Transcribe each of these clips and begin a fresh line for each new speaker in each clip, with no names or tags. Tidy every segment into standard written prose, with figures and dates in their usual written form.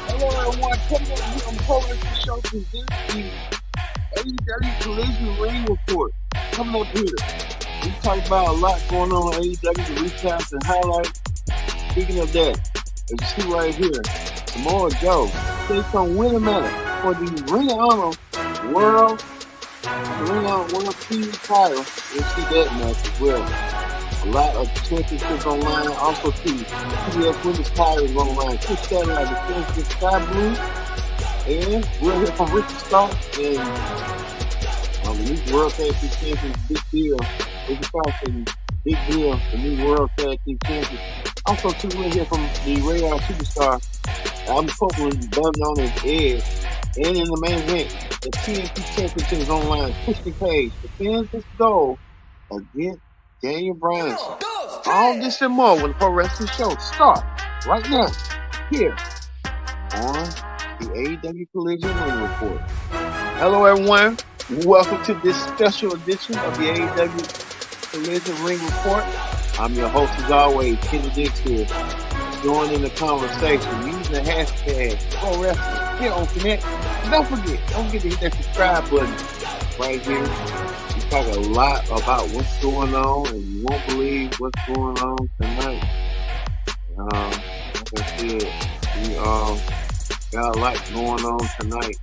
Hello everyone, coming up here on the Pro Wrestling Show presents the AEW Collision Ring Report. Coming up here, we talk about a lot going on in AEW, the recaps and highlights. Speaking of that, as you see right here, Samoa Joe takes on Winner Matter for the Ring of Honor World TV title. We'll see that match as well. A lot of championships online. Also, too, PBS Women's title is online. Chris Stanley defends the Sky Blue. And we'll hear from Ricky Starks and the new World Tag Team Champions, big deal. Ricky Starks and big deal, the new World Tag Team Champions. Also, too, we'll hear from the Radar Superstar, Adam Copeland, better known as Ed. And in the main event, the TNT Championship is online. Christian Cage defends his goal against Daniel Bryan. All this and more when the Pro Wrestling Show starts right now here on the AEW Collision Ring Report. Hello everyone, welcome to this special edition of the AEW Collision Ring Report. I'm your host as always, Kenny Dix here. Join in the conversation using the hashtag Pro Wrestling here on Connect. And don't forget to hit that subscribe button right here. We talk a lot about what's going on, and you won't believe what's going on tonight. Like I said, we got a lot going on tonight.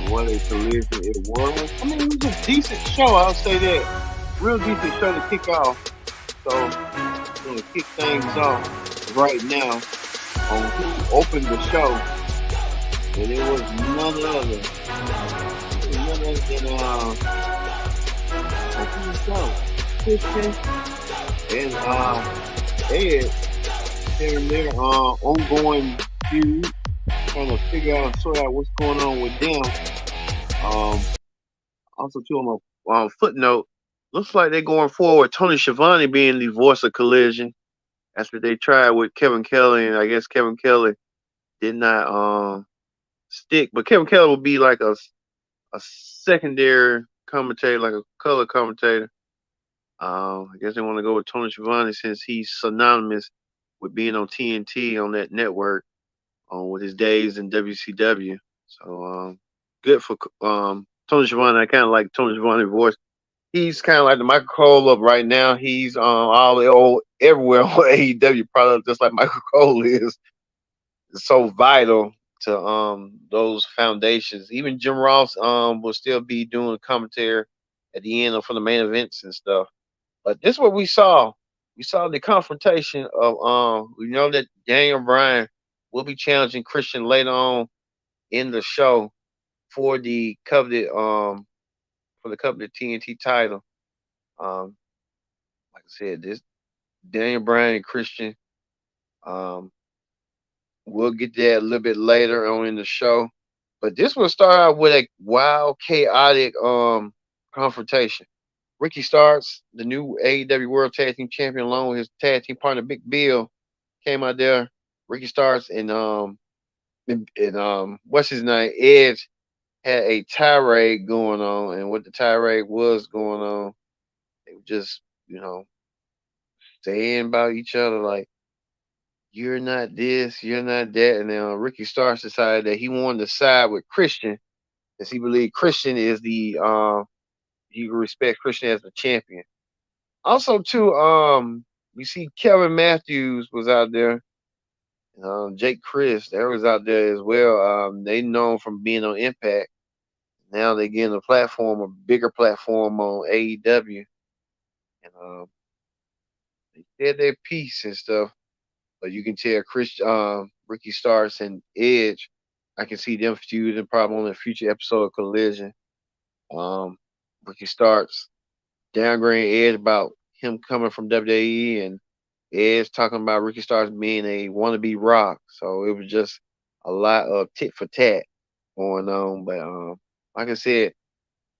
What a collision it was. I mean, it was a decent show, I'll say that. Real decent show to kick off. So, we're going to kick things off right now on who opened the show. And it was none other than Christian and Ed sharing their ongoing feud, trying to figure out and sort out what's going on with them. Also, too, on a footnote, looks like they're going forward with Tony Schiavone being the voice of Collision. That's what they tried with Kevin Kelly, and I guess Kevin Kelly did not stick. But Kevin Kelly will be like a secondary commentator, like a color commentator. I guess they want to go with Tony Schiavone since he's synonymous with being on TNT on that network with his days in WCW. So good for Tony Schiavone. I kind of like Tony Schiavone's voice. He's kind of like the Michael Cole up right now. He's everywhere on AEW product, just like Michael Cole is. It's so vital to those foundations. Even Jim Ross will still be doing commentary at the end for the main events and stuff. But this is what we saw. We saw the confrontation of we know that Daniel Bryan will be challenging Christian later on in the show for the coveted TNT title. Like I said, this Daniel Bryan and Christian. We'll get that a little bit later on in the show. But this will start out with a wild, chaotic confrontation. Ricky Starks, the new AEW World Tag Team Champion, along with his tag team partner Big Bill, came out there. Ricky Starks and what's his name? Edge had a tirade going on, and what the tirade was going on, they were just, saying about each other like, you're not this, you're not that. And then Ricky Starks decided that he wanted to side with Christian, as he believed Christian is he respects Christian as the champion. Also, too, we see Kevin Matthews was out there. Jake Chris, they was out there as well. They known from being on Impact. Now they getting a bigger platform on AEW. And they said their piece and stuff. But you can tell Ricky Starks and Edge, I can see them feuding probably on a future episode of Collision. Ricky Starks downgrading Edge about him coming from WWE, and Edge talking about Ricky Starks being a wannabe Rock. So it was just a lot of tit for tat going on. But like I said,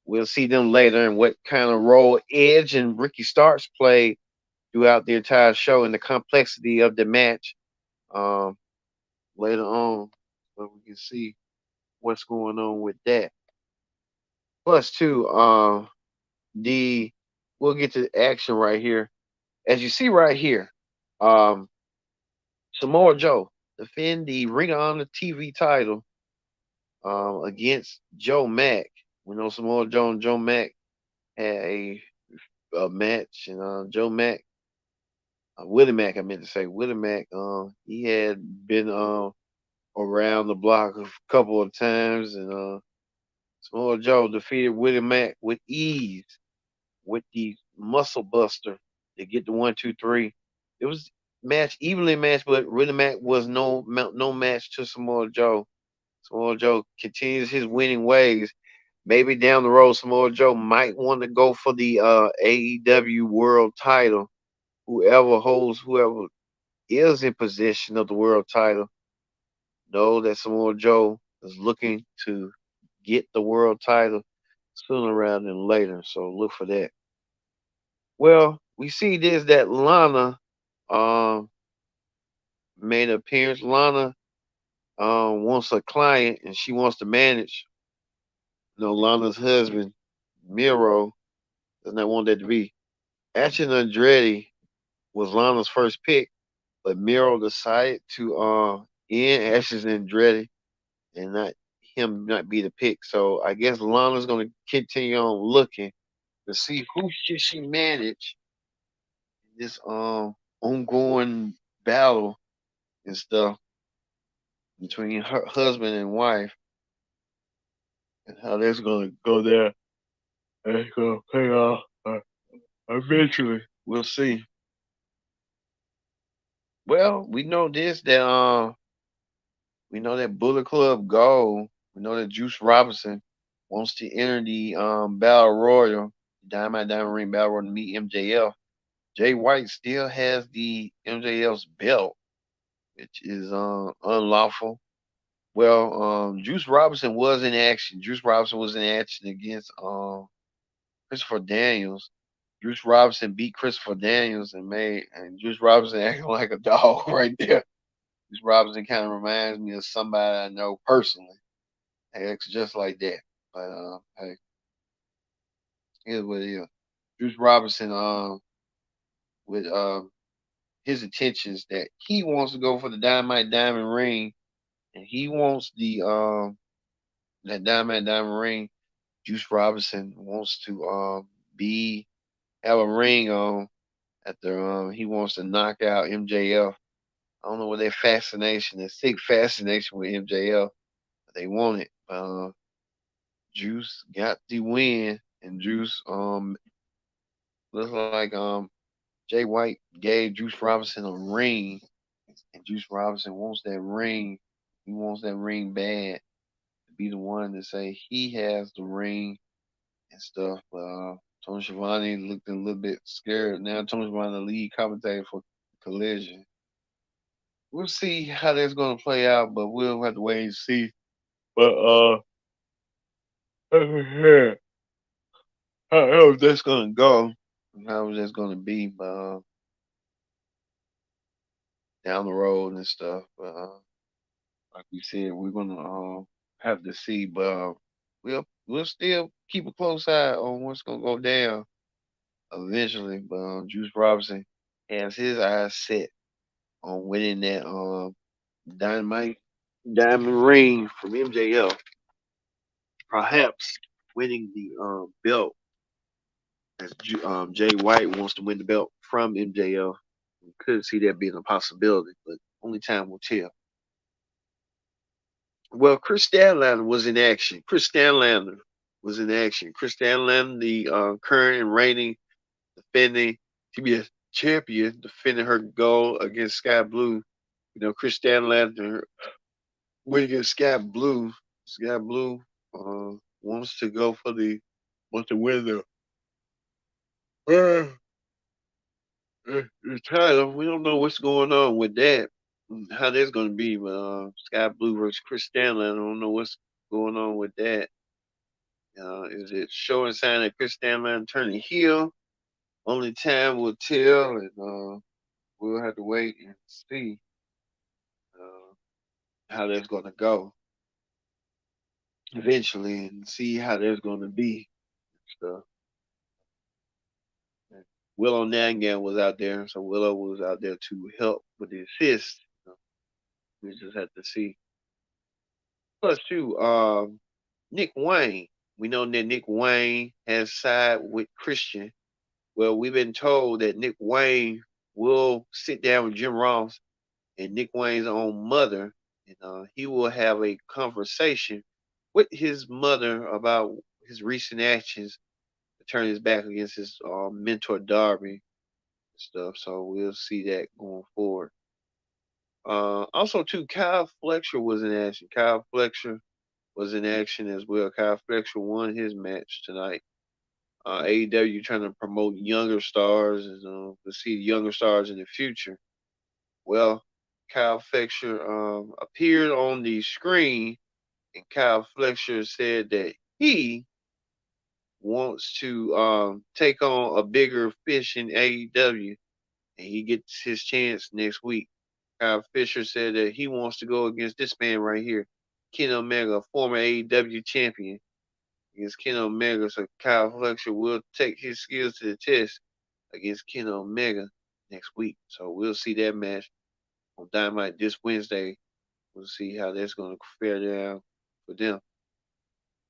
we'll see them later and what kind of role Edge and Ricky Starks played throughout the entire show and the complexity of the match later on, so we can see what's going on with that. Plus, too, the we'll get to action right here. As you see right here, um, Samoa Joe defend the Ring of Honor TV title against Joe Mack. We know Samoa Joe and Joe Mack had a match, and Joe Mack, Willie Mack, I meant to say Willie Mack. He had been around the block a couple of times, and Samoa Joe defeated Willie Mack with ease with the Muscle Buster to get the 1, 2, 3. It was match evenly matched, but Willie Mack was no match to Samoa Joe. Samoa Joe continues his winning ways. Maybe down the road, Samoa Joe might want to go for the AEW World Title. Whoever is in possession of the World Title, know that Samoa Joe is looking to get the World Title sooner rather than later. So look for that. Well, we see this that Lana um, made an appearance. Lana wants a client and she wants to manage. Lana's husband, Miro, does not want that to be. Action Andretti was Lana's first pick, but Miro decided to end Ashes Andretti and not be the pick. So I guess Lana's gonna continue on looking to see who should she manage in this ongoing battle and stuff between her husband and wife, and how that's gonna go there. And it's gonna pay off eventually. We'll see. Well, we know that Bullet Club Gold. We know that Juice Robinson wants to enter the Battle Royal, Diamond Ring Battle Royal to meet MJF. Jay White still has the MJF's belt, which is unlawful. Well, Juice Robinson was in action. Juice Robinson was in action against Christopher Daniels. Juice Robinson beat Christopher Daniels and Juice Robinson acting like a dog right there. Juice Robinson kind of reminds me of somebody I know personally. He acts just like that. But hey, here's what it is. Juice Robinson, with his intentions that he wants to go for the Diamond Ring, and he wants the that Diamond Ring. Juice Robinson wants to be have a ring on after he wants to knock out MJF. I don't know what their fascination, their sick fascination with MJF. But they want it. Juice got the win, and Juice looks like Jay White gave Juice Robinson a ring, and Juice Robinson wants that ring. He wants that ring bad to be the one to say he has the ring and stuff. But Tony Schiavone looked a little bit scared. Now Tony Schiavone, the lead commentator for Collision. We'll see how that's going to play out, but we'll have to wait and see. But how that's going to go, how that's going to be, down the road and stuff. Like we said, we're going to have to see, but we'll still keep a close eye on what's going to go down eventually. But Juice Robinson has his eyes set on winning that Dynamite Diamond Ring from MJF, perhaps winning the belt as Jay White wants to win the belt from MJF. We could see that being a possibility, but only time will tell. Well, Chris Statlander was in action. Chris Statlander was in action. Chris Statlander, the current and reigning defending TBS champion, defending her goal against Sky Blue. Chris Statlander went against Sky Blue. Sky Blue wants to go for wants to win the title. We don't know what's going on with that, how that's going to be. But Sky Blue versus Chris Statlander, I don't know what's going on with that. Is it showing sign that Chris Statlander turning heel? Only time will tell, and we'll have to wait and see uh, how that's going to go eventually, and see how that's going to be. Stuff.
Willow Nangan was out there, so Willow was out there to help with the assist. We just had to see. Plus, too, Nick Wayne. We know that Nick Wayne has sided with Christian. Well, we've been told that Nick Wayne will sit down with Jim Ross and Nick Wayne's own mother, and he will have a conversation with his mother about his recent actions to turn his back against his mentor Darby and stuff. So we'll see that going forward. Also, too, Kyle Fletcher was in action. Kyle Fletcher was in action as well. Kyle Fletcher won his match tonight. AEW trying to promote younger stars and to see younger stars in the future. Well, Kyle Fletcher appeared on the screen, and Kyle Fletcher said that he wants to take on a bigger fish in AEW, and he gets his chance next week. Kyle Fisher said that he wants to go against this man right here, Ken Omega, former AEW champion, against Ken Omega. So Kyle Fletcher will take his skills to the test against Ken Omega next week. So we'll see that match on Dynamite this Wednesday. We'll see how that's going to fare down for them.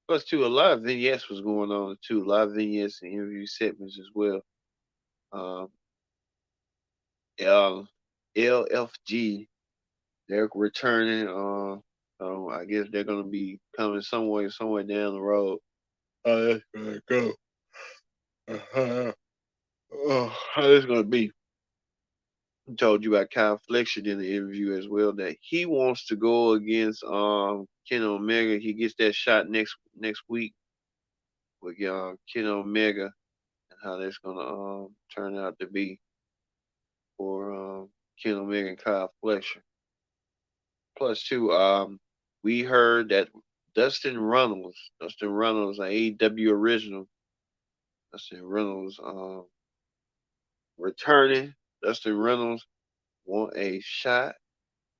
Plus, too, a lot of vignettes was going on too. A lot of vignettes and interview segments as well. Um, LFG, they're returning. So I guess they're going to be coming somewhere down the road. How that's going to go? How that's going to be? I told you about Kyle Fletcher in the interview as well that he wants to go against Ken Omega. He gets that shot next week with Ken Omega and how that's gonna turn out to be for Ken Omega and Kyle Fletcher. Plus, too, we heard that Dustin Runnels, an AEW original, Dustin Reynolds returning. Dustin Reynolds want a shot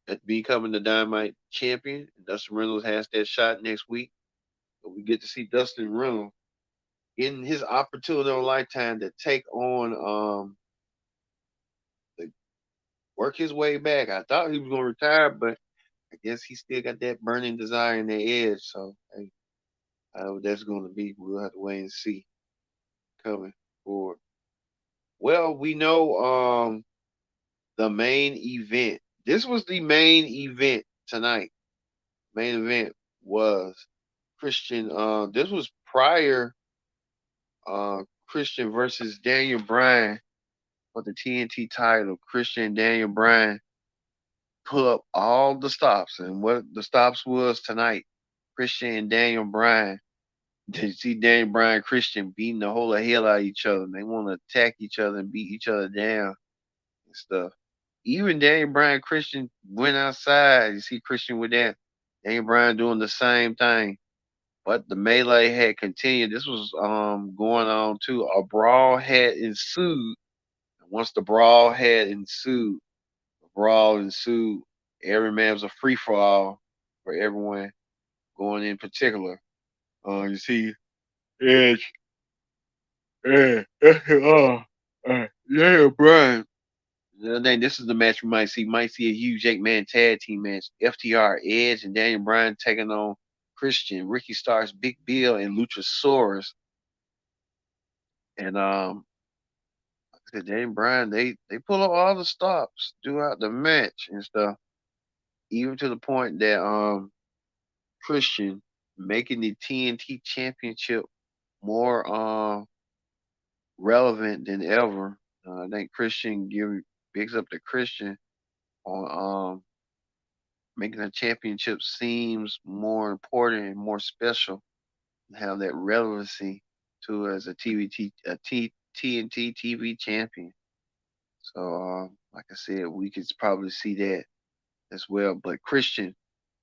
at becoming the Dynamite champion. Dustin Reynolds has that shot next week. So we get to see Dustin Reynolds getting his opportunity of a lifetime to take on the work his way back. I thought he was gonna retire, but I guess he still got that burning desire in the edge. So hey, I know what that's gonna be. We'll have to wait and see coming forward. Well, we know the main event. This was the main event tonight. Main event was Christian. This was prior Christian versus Daniel Bryan for the TNT title. Christian and Daniel Bryan pull up all the stops, and what the stops was tonight. Christian and Daniel Bryan. Did you see Daniel Bryan Christian beating the whole hell out of each other? And they want to attack each other and beat each other down and stuff. Even Daniel Bryan Christian went outside. You see Christian with that. Daniel Bryan doing the same thing. But the melee had continued. This was going on too. A brawl had ensued. And once the brawl ensued. Every man was a free for all for everyone going in particular. You see, Edge, yeah, Brian. This is the match we might see. Might see a huge eight-man tag team match. FTR, Edge, and Daniel Bryan taking on Christian, Ricky Starks, Big Bill, and Luchasaurus. And like I said, Daniel Bryan, they pull up all the stops throughout the match and stuff, even to the point that Christian making the TNT Championship more relevant than ever. I think Christian bigs up the Christian on making the championship seems more important and more special and have that relevancy to it as TNT TV champion. So, like I said, we could probably see that as well. But Christian,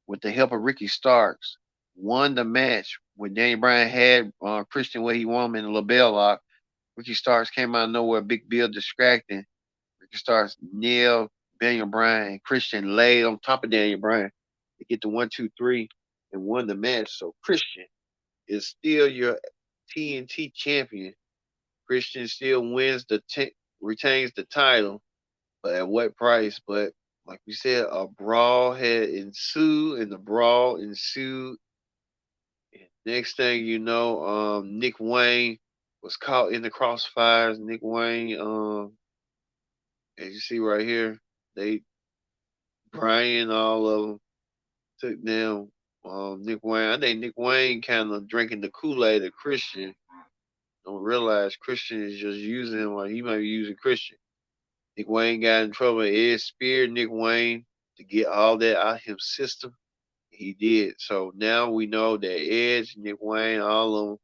with the help of Ricky Starks, won the match when Daniel Bryan had Christian where he won him in the LaBelle lock. Ricky Starks came out of nowhere, Big Bill distracting. Ricky Starks nailed Daniel Bryan, and Christian laid on top of Daniel Bryan to get the 1, 2, 3 and won the match. So Christian is still your TNT champion Christian still retains the title, but at what price? But like we said, a brawl had ensued, and the brawl ensued. And next thing you know, Nick Wayne was caught in the crossfires. Nick Wayne, as you see right here, Bryan, all of them took down Nick Wayne. I think Nick Wayne kind of drinking the Kool-Aid of Christian. Don't realize Christian is just using him like he might be using Christian. Nick Wayne got in trouble. Ed speared Nick Wayne to get all that out of his system. He did. So now we know that Edge, Nick Wayne, all of them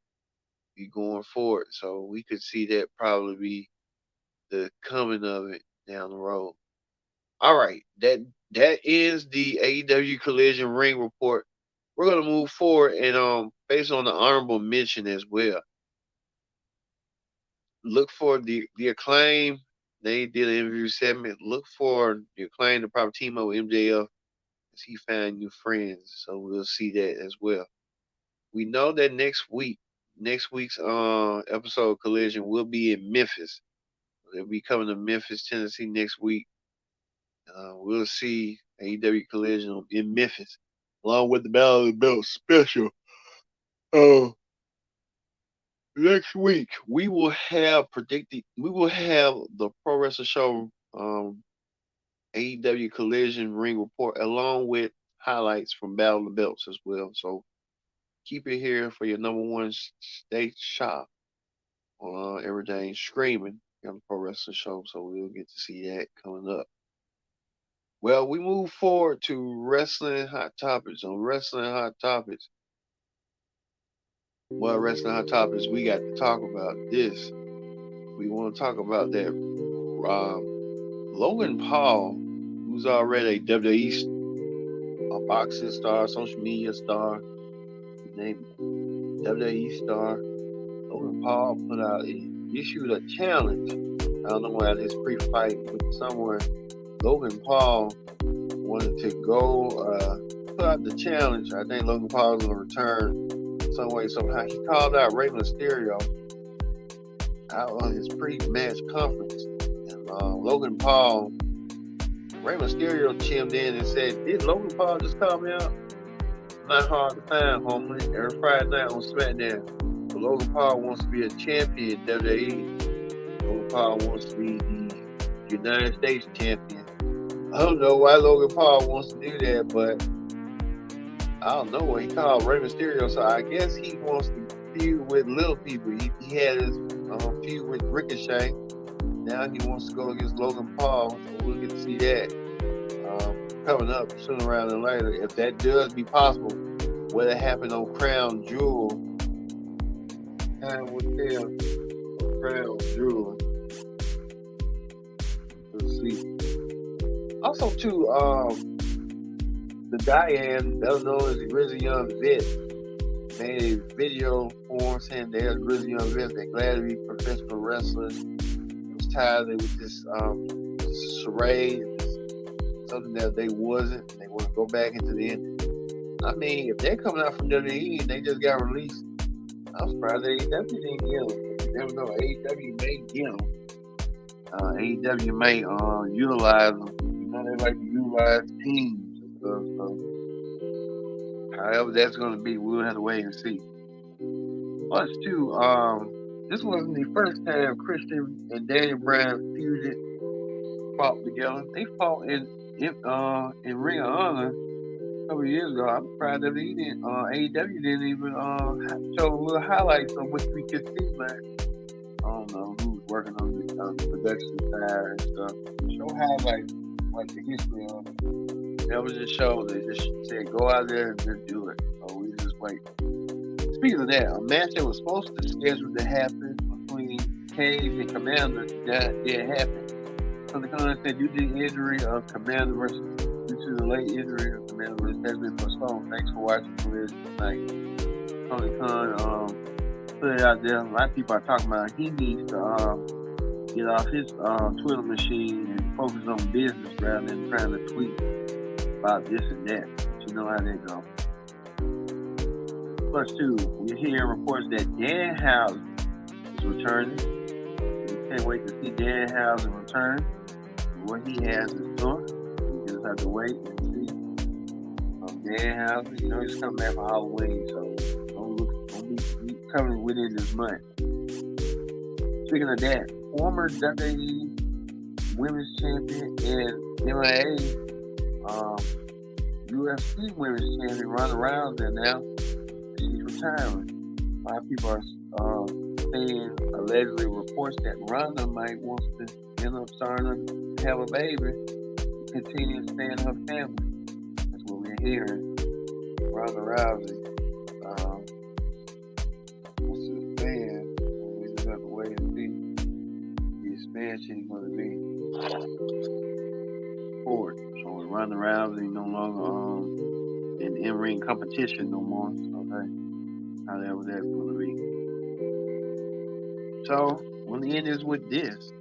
be going forward. So we could see that probably be the coming of it down the road. All right, that ends the AEW Collision Ring Report. We're gonna move forward and based on the honorable mention as well. Look for the Acclaim. They did an interview segment. Look for the Acclaim to probably team up with MJF as he found new friends. So we'll see that as well. We know that next week's episode of Collision will be in Memphis. They'll be coming to Memphis, Tennessee next week. We'll see AEW Collision in Memphis, along with the Battle of the Belt special. Next week we will have the Pro Wrestling Show AEW Collision Ring Report, along with highlights from Battle of the Belts as well. So keep it here for your number one state shop on everything screaming on the Pro Wrestling Show. So we'll get to see that coming up. Well, we move forward to Wrestling Hot Topics. On Wrestling Hot Topics, Wrestling Hot Topics, we got to talk about this. We want to talk about that Logan Paul, who's already a WWE a boxing star, social media star, named WWE star. Logan Paul issued a challenge. I don't know why this pre-fight with somewhere. Logan Paul wanted to go put out the challenge. I think Logan Paul is going to return some way, somehow. He called out Rey Mysterio out on his pre-match conference. And Logan Paul, Rey Mysterio chimed in and said, "Did Logan Paul just call me out? Not hard to find, homie. Every Friday night on SmackDown." But Logan Paul wants to be a champion in WWE. Logan Paul wants to be the United States champion. I don't know why Logan Paul wants to do that, but I don't know what he called Rey Mysterio. So I guess he wants to feud with little people. He had his feud with Ricochet. Now he wants to go against Logan Paul. So we'll get to see that coming up sooner rather than later. If that does be possible, what happened on Crown Jewel? Time will tell. Crown Jewel. Let's see. Also, too, the Diane, better known as the Grizzly Young Vet, made a video for saying they're Grizzly Young Vet. They're glad to be professional wrestlers. It was tired with this charade, something that they wasn't. They want to go back into the industry. I mean, if they're coming out from WWE and they just got released, I'm surprised AEW didn't get them. You never know, AEW may get them. AEW may utilize them. They like to utilize teams and stuff. So, however that's going to be, we'll have to wait and see. Plus, too, this wasn't the first time Christian and Daniel Bryan fought together. They fought in Ring of Honor a couple of years ago. I'm surprised that AEW didn't even show little highlights of what we could see, man. I don't know who's working on the production side and stuff. Show highlights. Like the history of it. That was just show. They just said go out there and just do it. So we just wait. Speaking of that, a match that was supposed to schedule to happen between Cage and Commander that didn't happen. Tony Khan said due to the injury of Commander versus due to the late injury of Commander versus has been postponed. Thanks for watching Collision tonight. Tony Khan put it out there. A lot of people are talking about he needs to get off his Twitter machine and focus on business rather than trying to tweet about this and that. But you know how they go. Plus, too, we're hearing reports that Dan Housen is returning. can't wait to see Danhausen return. What he has in store. We just have to wait and see. Danhausen, he's coming back for Halloween, so don't be coming within this month. Speaking of that, former WWE Women's Champion and MIA UFC Women's Champion Ronda Rousey now, she's retiring. A lot of people are saying, allegedly reports that Ronda might want to end up starting to have a baby to continue to stay in her family. That's what we're hearing. Ronda Rousey. What's the fan? We just have to wait and see the expansion is going to be forward. So with Ronda Rousey no longer in in-ring competition no more. Okay. However that's going to be. So we'll end this with this.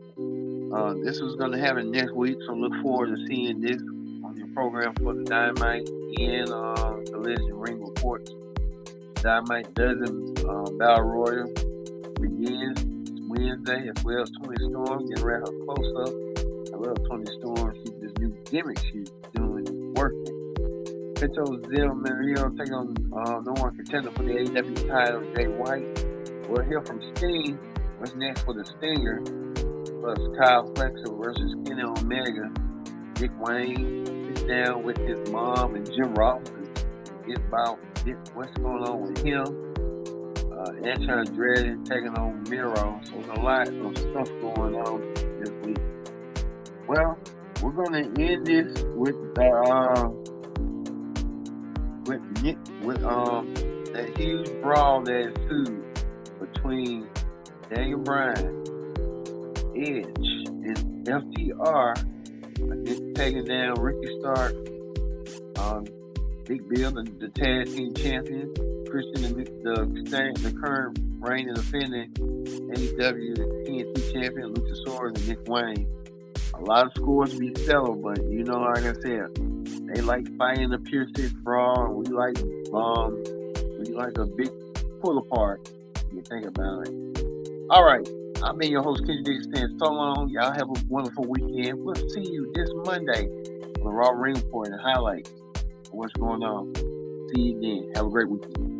This was going to happen next week, so look forward to seeing this on your program for the Dynamite and Collision Ring Report. Dynamite Dozen Battle Royal begins Wednesday, as well as Tony Storm getting ready her close up. I love Tony Storm. This new gimmick she's doing is working. Pinto Zil taking on no one contender for the AEW title, Jay White. We'll hear from Sting. What's next for the Stinger? Plus Kyle Flexer versus Kenny Omega. Dick Wayne sits down with his mom and Jim Ross and get about what's going on with him. Anton Andretti taking on Miro. So there's a lot of stuff going on this week. Well, we're going to end this with that huge brawl that ensued between Daniel Bryan, Edge, and FTR taking down Ricky Stark, Big Bill, the tag team champion, Christian, the current reigning and defending AEW TNT champion, Luchasaurus, and Nick Wayne. A lot of scores to be settled, but like I said, they like fighting the pure six brawl, and we like a big pull apart. You think about it. All right, I've been your host, Kenny Dixon, saying so long. Y'all have a wonderful weekend. We'll see you this Monday on the Raw Ring Report and highlights of what's going on. See you again. Have a great weekend.